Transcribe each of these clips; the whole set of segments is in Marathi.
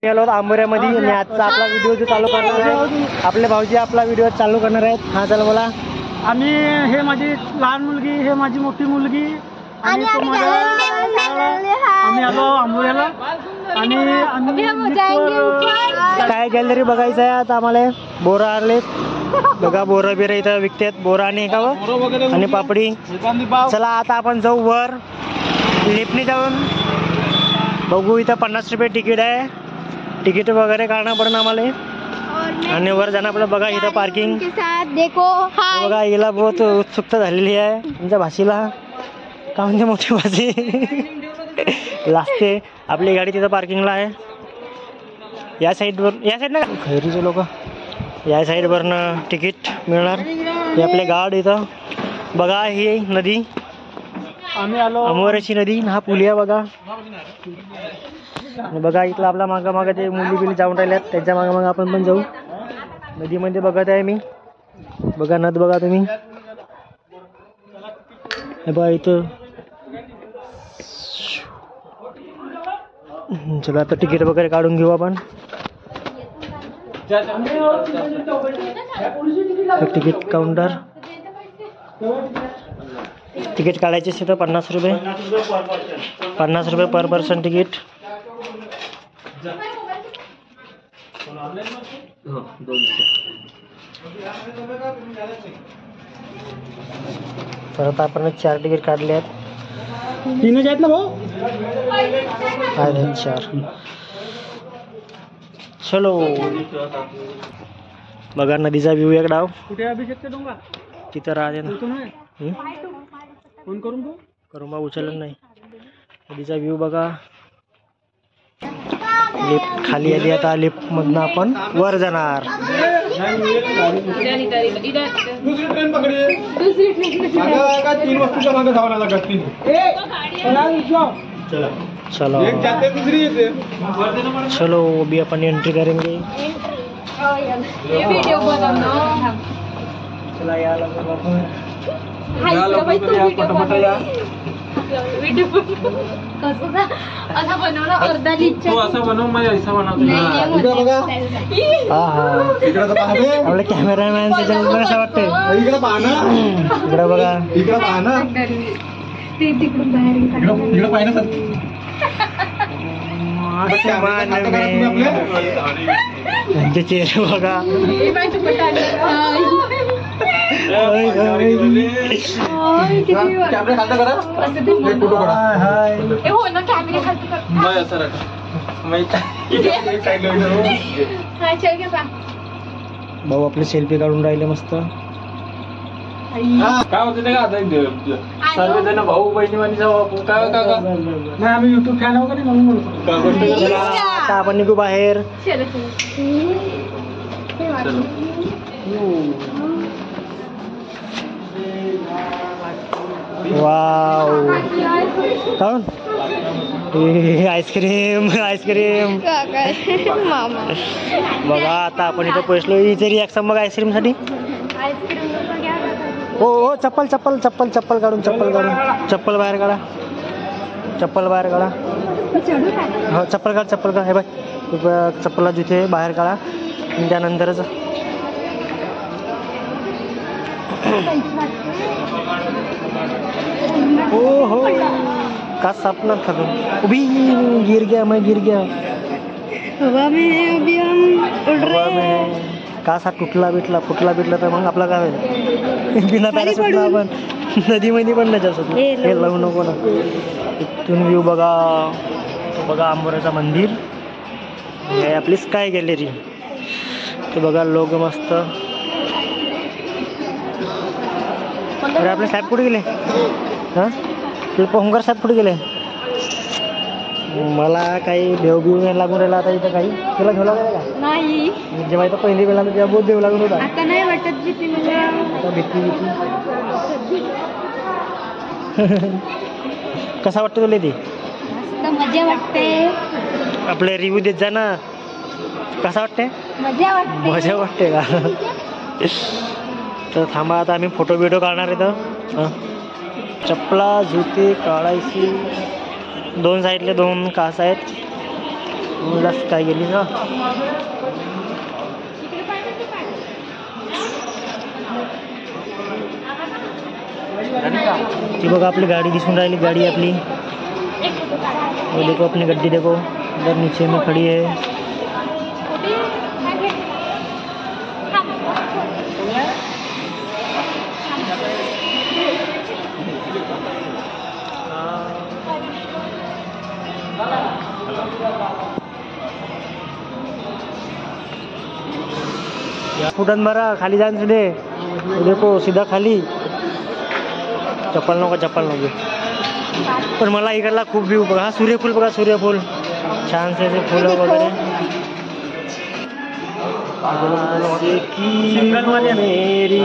गेलो आंबोऱ्यामध्ये आणि आजचा आपला व्हिडिओ जो चालू करणार आहे आपले भाऊजी आपला व्हिडिओ चालू करणार आहेत. हा चला बोला. आम्ही हे माझी लहान मुलगी, हे माझी मोठी मुलगी आणि आम्ही आलो आंबोऱ्याला आणि काय गॅलरी बघायचं आहे आता आम्हाला. बोरा आले बघा, बोरा बिरा इथं विकतात, बोरा आणि का आणि पापडी. चला आता आपण जाऊ वर लिफ्टने जाऊन बघू. इथं 50 रुपये तिकीट आहे. तिकीट वगैरे काढणं पडणं आम्हाला आणि वर जाणं आपलं. बघा इथं पार्किंग बघा. हिला बहुत उत्सुकता झालेली आहे तुमच्या भाषेला. का म्हणजे मोठी भाषी लागते. आपली गाडी तिथं पार्किंगला आहे. या साईडवर, या साईडनं खैरीचे लोक या साईडवरनं तिकीट मिळणार. हे आपले गार्ड इथं बघा. ही नदी आम्ही आलो आंबोऱ्याची नदी. हा पुलिया बघा. आणि बघा इथलं आपला मागं मागं ते मुली बिली जाऊन राहिल्यात, त्यांच्या मागं मागं आपण पण जाऊ. नदीमध्ये बघत आहे मी. बघा नद बघा तुम्ही. हे बघा इथं. चला आता तिकीट वगैरे काढून घेऊ आपण. Ticket counter. तिकीट काढायचे असेल तर 50 रुपये. 50 रुपये पर पर्सन तिकीट. परत आपण 4 तिकीट काढले आहेत. 3 आहेत ना भाऊ. 4. चलो बघा नदीचा व्ह्यू एक डाव. कुठे अभिषेकचा डोंगा तिथं राहते ना. फोन करून तू करून बा उचललं नाही. नदीचा व्ह्यू बघा. लिफ्ट खाली आली. आता लिफ्ट मधनं आपण वर जाणार. दुसरी ट्रेन पकडी. 3 वस्तूच्या मागे धावायला लागत. 3 चलो एक जाते दूसरी येते. चलो अभी अपन एंट्री करेंगे. चला या आपले कॅमेरामॅन त्याच्यानंतर कसं वाटतंय. इकडे पाहणं. इकडे बघा. इकडे पाहणं. इकडे पाहणं सर. त्यांचे चेहरे बघा. कॅमेरा खालता करा. फोटो काढा. भाऊ आपले सेल्फी काढून राहिले मस्त. काय होते ते का सर्वजण भाऊ बहिणी नाही. आम्ही युट्यूब फॅन वगैरे म्हणून म्हणतो. आता आपण निघू बाहेर. वाव काऊन आईस्क्रीम आईस्क्रीम बघा. आता आपण इथं पोहोचलो. इथे रिॲक्शन बघा आईस्क्रीम साठी. हो हो चप्पल चप्पल चप्पल चप्पल काढून चप्पल काढून चप्पल बाहेर काढा. चप्पल बाहेर काढा. हो चप्पल काढ. चप्पल काढ. हे बाय चप्पला जिथे बाहेर काढा. त्यानंतरच हो हो का सपना था अभी गिर गया. मैं गिर गया हवा में. अभी हम उड़ रहे हैं. का सा फुटला बिटला तर मग आपला काय होईल. बिना पॅराशूटला आपण नदीमध्ये पण नाही जाऊ शकतो. हे लावू नको ना. इथून व्ह्यू बघा. तो बघा आंबोऱ्याचं मंदिर. हे आपली स्काय गॅलरी. ते बघा लोक मस्त. अरे आपले साहेब कुठे गेले. हां आपले पोहंगर साहेब कुठे गेले. मला काही देव बिव नाही लागून राहिला आता इथं काही. तुला घेऊ लागला का नाही. जेव्हा इथं पहिली वेळा तेव्हा बहुत देव लागून होता. आता नाही वाटत भीती. म्हणजे आता भीती कसा वाटतं तुला ते. मजा वाटते. आपले रिव्ह्यू देत जा ना. कसा वाटते. मजा वाटते का. तर थांबा आता आम्ही फोटो बिटो काढणार इथं. चप्पला जुते काढायची. 2 साईडले 2 कास आहेत. मुलास काय गेली ना. ती बघा आपली गाडी दिसून राहिली. गाडी आपली वो देखो अपनी गड्डी देखो उधर नीचे में खड़ी है. फुटन भरा खाली जाने दे. देखो सीधा खाली. चप्पल नको. पण मला इकडला खूप व्ह्यू बघा. सूर्यफूल बघा. सूर्यफूल छान से फुलं वगैरे. सिंगल मध्ये मेरी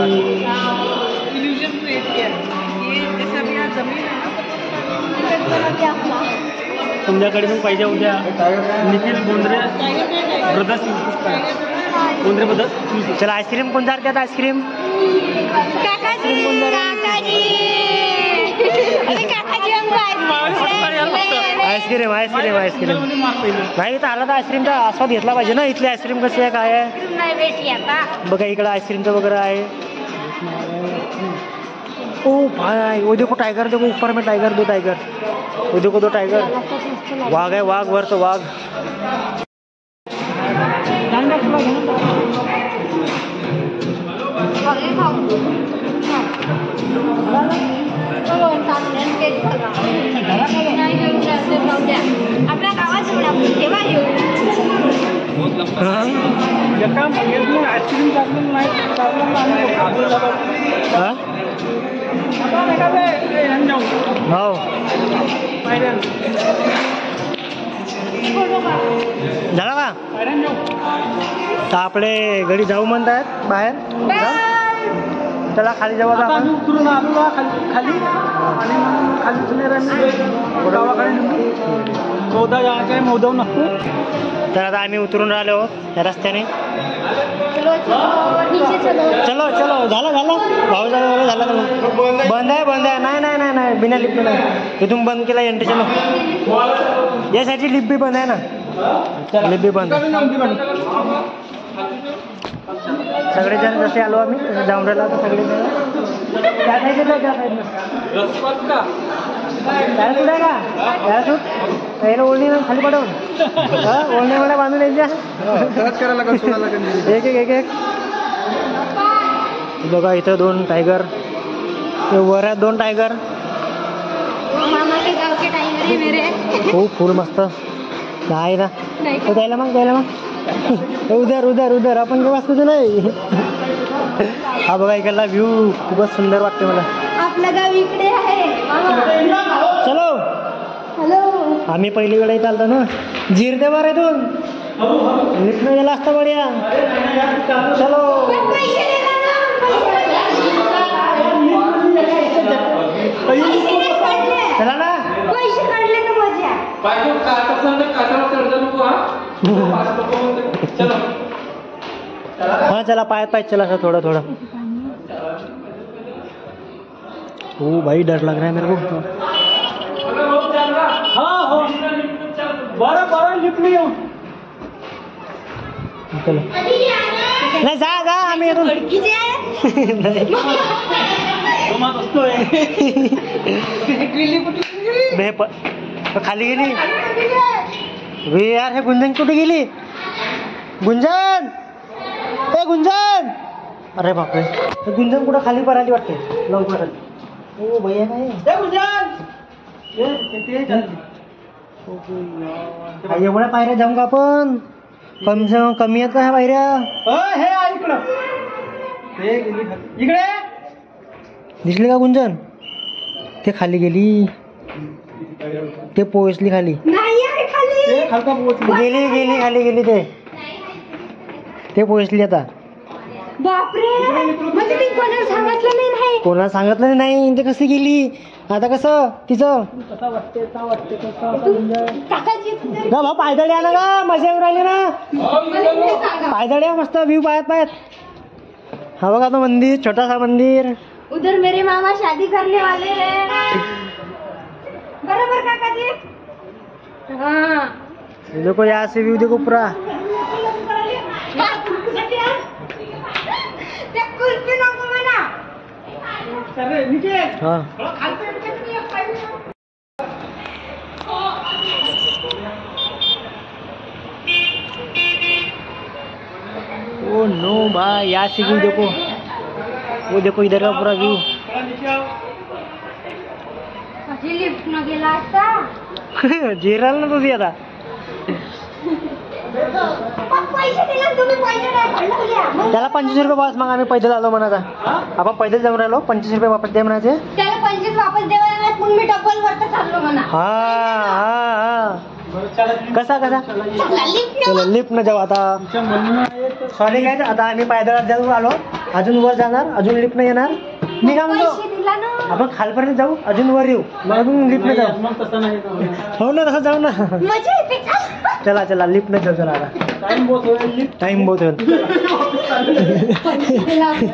तुमच्याकडे पण पाहिजे उद्या. निखिल बोंद्रे ब्रदर्स. चला आईस्क्रीम कोण जात आईस्क्रीम. आईस्क्रीम नाही तर आला तर आईस्क्रीमचा आस्वाद घेतला पाहिजे ना. इथली आईस्क्रीम कशी आहे काय आहे बघा. इकडे आईस्क्रीमचं वगैरे आहे. ओ भाई वो देखो टाइगर. देखो ऊपर में टाइगर. दो टाइगर. वो देखो दो टाइगर. वाघ है. वाघ वर तो वाघ. आपल्या गावात तेव्हा येऊ. आईस्क्रीम हो झाला का. तर आपले घरी जाऊ म्हणतात बाहेर. त्याला खाली जाऊ आता आपण. उतरून आलो खाली आणि मग खाली गावाकडे मौदा जायचं आहे. मौदाव नसतो. तर आता आम्ही उतरून राहिलो या रस्त्याने. चलो झालं भाऊ झालं. बंद आहे. नाही बिना लिफ्ट नाही. इथून बंद केला एंट्री. चलो या साईडची लिफ्ट बी बंद आहे ना. लिफ्ट बी बंद. सगळेजण जसे आलो आम्ही तसं जाऊन राहिलो आता सगळेजण. त्या साईडला त्या साईडनं पॅराशूट आहे का. पॅराशूट याला ओढणी खाली पडवून ओढणी मला बांधून यायच्या. एक बघा इथं 2 टायगर. वर आहेत 2 टायगर. खूप फुल मस्त नाही ना. द्यायला मग उधर आपण काय वाचतो नाही. हा बघा इकडला व्ह्यू खूपच सुंदर वाटते मला. आपलं गाव इकडे आहे. चलो हॅलो. आम्ही पहिलीकडे चालतो ना. जिरते बरं इथून लिफ्ट गेला असता बढिया. चलो चला ना. पैसे काढले तर मजा. हाँ चला पायत चला सर थोड़ा. ओ भाई डर लग रहा है मेरे को. हाँ हो बरं लिफ्ट नाही येऊ. चलो नाही जा आम्ही येतो. खाली गेली यार. हे गुंजन कुठे गेली. गुंजन. अरे बापरे. गुंजन कुठं खाली पराली वाटते. लवकर आली. ओ भैया काय गुंजन. एवढ्या पायऱ्या जाऊ का आपण. कमी आहेत का ह्या पायऱ्या. हे इकडे दिसली का गुंजन. ते खाली गेली. ते पोहोचली खाली. गेली खाली गेली. ते पोहोचली आता. बापरे. म्हणजे मी कोणाला सांगितलं नाही. ते कशी गेली आता. कसं तिचं भाऊ पायदळ्या ना का. मजा येऊन राहिली ना. पायदळ्या मस्त व्ह्यू पाहत. हा बघा तो मंदिर. छोटासा मंदिर. उधर मेरे मामा शादी करने वाले हैं. बरोबर काका जी. हाँ देखो यहाँ से व्यू देखो पूरा. हाँ ओ नो भाई, यहाँ से व्यू देखो. वो देखो इधर का पूरा व्यू. लिफ्ट न गेला असता. जिराल ना तुझी आता. पैसे दिले तुम्ही, पैसे नाही भरले मग. त्याला 25 रुपये वापस मग आम्ही पैदल आलो म्हणाचा. आपण पैदल जाऊन राहिलो, 25 रुपये वापस दे म्हणायचे. त्याला 25 वापस द्यावा लागला, मग मी डबल वरती चाललो म्हणा. हा हा हा. कसा कसा चलो लिफ्ट न जाऊ आता. सॉरी काय, आता आम्ही पैदल जाऊन आलो, अजून वर जाणार, अजून लिफ्ट न येणार. मी काय म्हणतो, पैसे दिला ना. आपण खालपर्यंत जाऊ, अजून वर येऊ, मग अजून लिफ्ट न जाऊ. हो ना, तसं जाऊ ना. मजा येते का? चला चला लिफ्ट न जाऊ. चला आता टाइम बहुत होईल.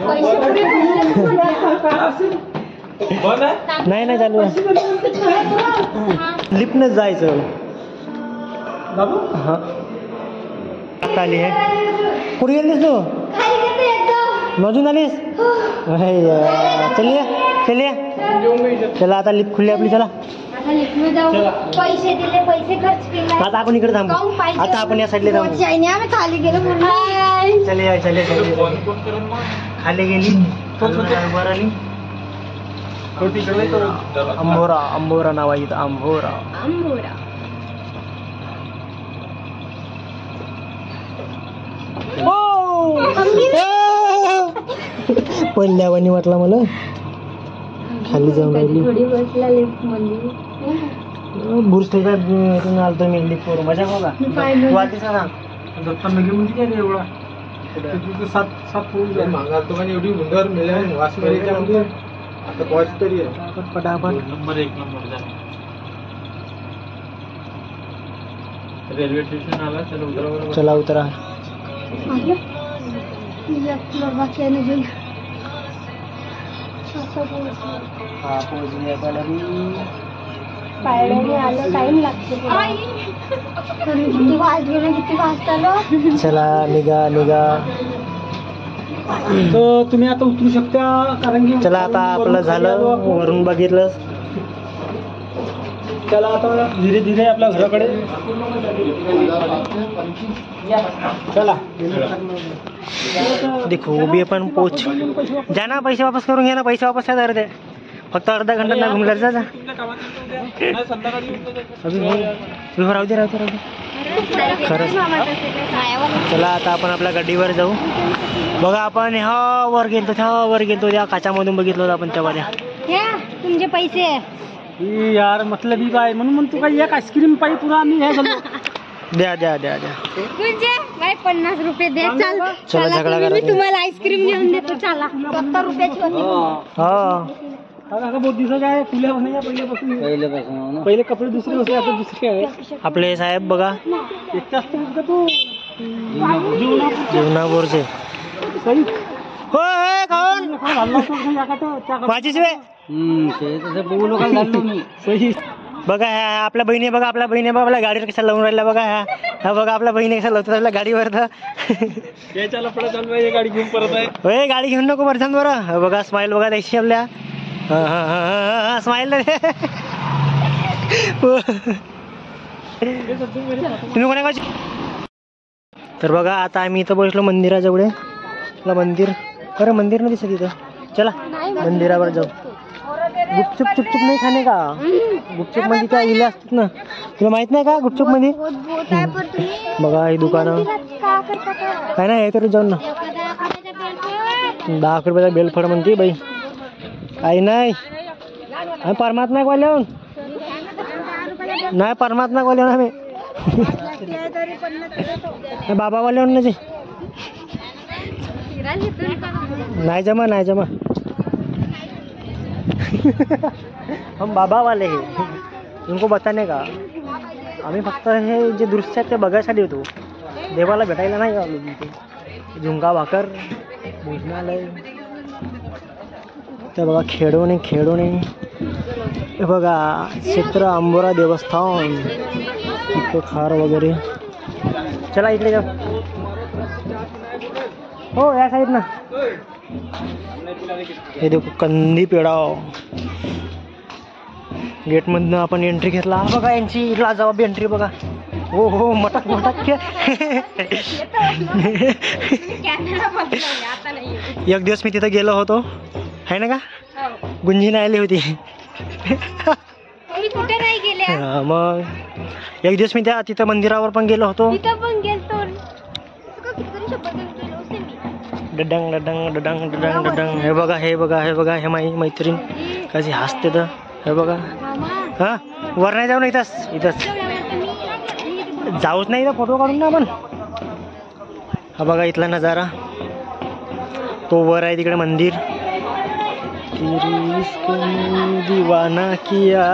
पैसे पुरे भरले. नाही नाही चालू आहे. लिफ्ट न जायचं. हा आता आली आहे. कुठे गेलीस तू? खाली गेले एकदम. मजून आलीस? चलिए चलिए. चला आता लिफ्ट खुलली आपली. चला आता लिफ्ट मध्ये जाऊ. पैसे दिले, पैसे खर्च केला. आता आपण इकडे थांबू. आता आपण या साईडला थांबू. चायने आम्ही खाली गेलो म्हणून. चलिए चलिए चलिए. खाली गेली, वर आली. अंबोरा, अंबोरा नाव आहे इथं. अंबोरा. आंबोरा. पहिल्यावानी वाटला मला. खाली जाऊन राहिली. थोडी बसला लिफ्ट मध्ये. बुर्ज इथून आलतो मी लिफ्ट वर. मजा बघा. वाटलीस ना दत्तानगर म्हणजे काय रे एवढा. एवढी उंदर मिळाली वास मिळाली. आता पॉच तरी आहे पटापट. नंबर 1 रेल्वे स्टेशन आला. चला उतरा. चला उतरा. हा पोहोचूया. पायऱ्याने आलं, टाइम लागतो. किती वाजता आलो. चला निघा निघा. तर तुम्ही आता उतरू शकता, कारण की चला आता आपलं झालं, वरून बघितलं. चला आता धीरे धीरे आपल्या घराकडे. चला देखो उभी पण पोच. जाना, पैसे वापस करून घ्या ना. पैसे वापस काय करते, फक्त अर्धा घंटा ना घुमला जा. राहू दे राहू दे राहू दे. खरंच. चला आता आपण आपल्या गाडीवर जाऊ. बघा आपण ह्या वर गेलतो त्या काचामधून बघितलं होतं आपण तेव्हा. त्या तुमचे पैसे यार मतलब ही काय म्हणून म्हणतो काय, एक आईस्क्रीम पाहिजे पुरा आम्ही हे झालो. द्या द्या द्या द्या. म्हणजे काय 50 रुपये द्या. चला झगडा करा. मी तुम्हाला आईस्क्रीम घेऊन देतो. चला 70 रुपयाची होती. हा बहुत दिवस आहे खुल्या पहिल्यापासून. पहिले कपडे दुसरे होते, आता दुसरे आहे. आपले साहेब बघा एक तास का तू जीवनावरचे. सही होय खाऊन माझीच वे. सही. बघा ह्या आपल्या बहिणी, बघा आपल्या बहिणी, बघा आपल्या गाडीवर कशा लावून राहिल्या. बघा ह्या बघा आपल्या बहिणी कशा लावतात आपल्या गाडीवर. याच्या लफडा चालू आहे, गाडी घेऊन परत आहे. होय गाडी घेऊन नको परत बरं. बघा स्माईल बघा त्याची आपल्या. स्माईल तुम्ही कोणा गावची. तर बघा आता आम्ही इथं बसलो मंदिराजवळ. तुला मंदिर, खरं मंदिर नाही दिसत इथं. चला मंदिरावर जाऊ. गुपचूप चुपचुप नाही खाणे का. गुपचूप मध्ये काय इले असतात ना, तुला माहित नाही का गुपचूप मध्ये. बघा ही दुकानं काय नाही हे तरी जाऊन ना. 10 रुपयाचा बेलफड म्हणते बाई. काही नाही. परमात्मा वाल्याहून नाही, परमात्मा वाल्याहून आम्ही बाबा वाल्याहून नाही. नाही जमा नाही जमा. हम बाबा वाले हैं, उनको बताने का. आम्ही फक्त हे जे दृश्य आहे ते बघायसाठी होतो, देवाला भेटायला नाही आलो तिथे. झुंका भाकर भोजनालय. ते बघा खेळवणे खेळवणे. हे बघा क्षेत्र अंबोरा देवस्थान. इकडे खार वगैरे. चला इकडे जाऊ. हो या साईड ना. हे देखो कंदी पेढा. गेट मधनं आपण एंट्री घेतला. हा बघा यांची लाजवाब एंट्री बघा. हो हो मटक मटक. एक दिवस मी तिथं गेलो होतो आहे ना का. गुंजी नाही आली होती. कुठे नाही गेले. हा, मग एक दिवस मी त्या तिथं मंदिरावर पण गेलो होतो. डडंग डडंग डडंग डडंग डडंग. हे बघा हे बघा हे बघा हे मैत्रीण कशी हसते तर. हे बघा. हा वर नाही जाऊ ना. इथंच इथंच जाऊच नाही तर फोटो काढून ना आपण. हा बघा इथला नजारा. तो वर आहे तिकडे मंदिर. दीवाना किया.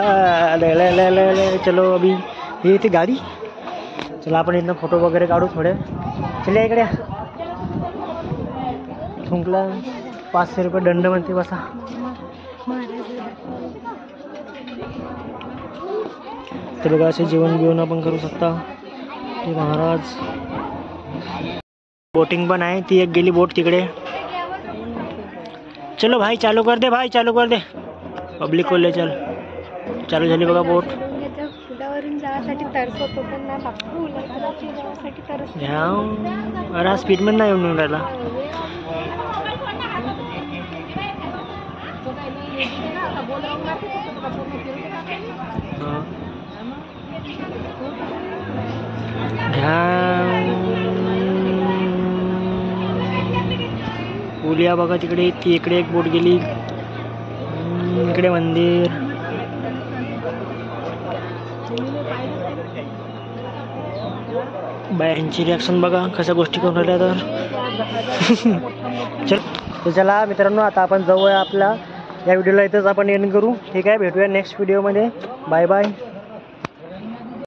चलो अभी हे ती गाडी. चला आपण इथनं फोटो वगैरे काढू थोडे. चला इकडे. थुंकला 500 रुपये दंड म्हणते बसा. ते बघा असे जेवण बिवण आपण करू शकता. ते महाराज. बोटिंग पण आहे. ती एक गेली बोट तिकडे. चलो भाई चालू कर दे. भाई चालू कर दे. पब्लिक को ले चल. चालू झाली बघा बोट. फुलावरून जाण्यासाठी तरसत होतो ना बापू. जाण्यासाठी तरस. अरे स्पीड मध्ये नाही येऊन राहिला. पुलिया बघा तिकडे. ती इकडे एक बोट गेली. इकडे मंदिर. बायांची रिॲक्शन बघा कशा गोष्टी करून राहिल्या तर. चला मित्रांनो आता आपण जाऊया आपल्या या व्हिडिओला इथंच आपण एंड करू. ठीक आहे भेटूया नेक्स्ट व्हिडिओमध्ये. Bye bye.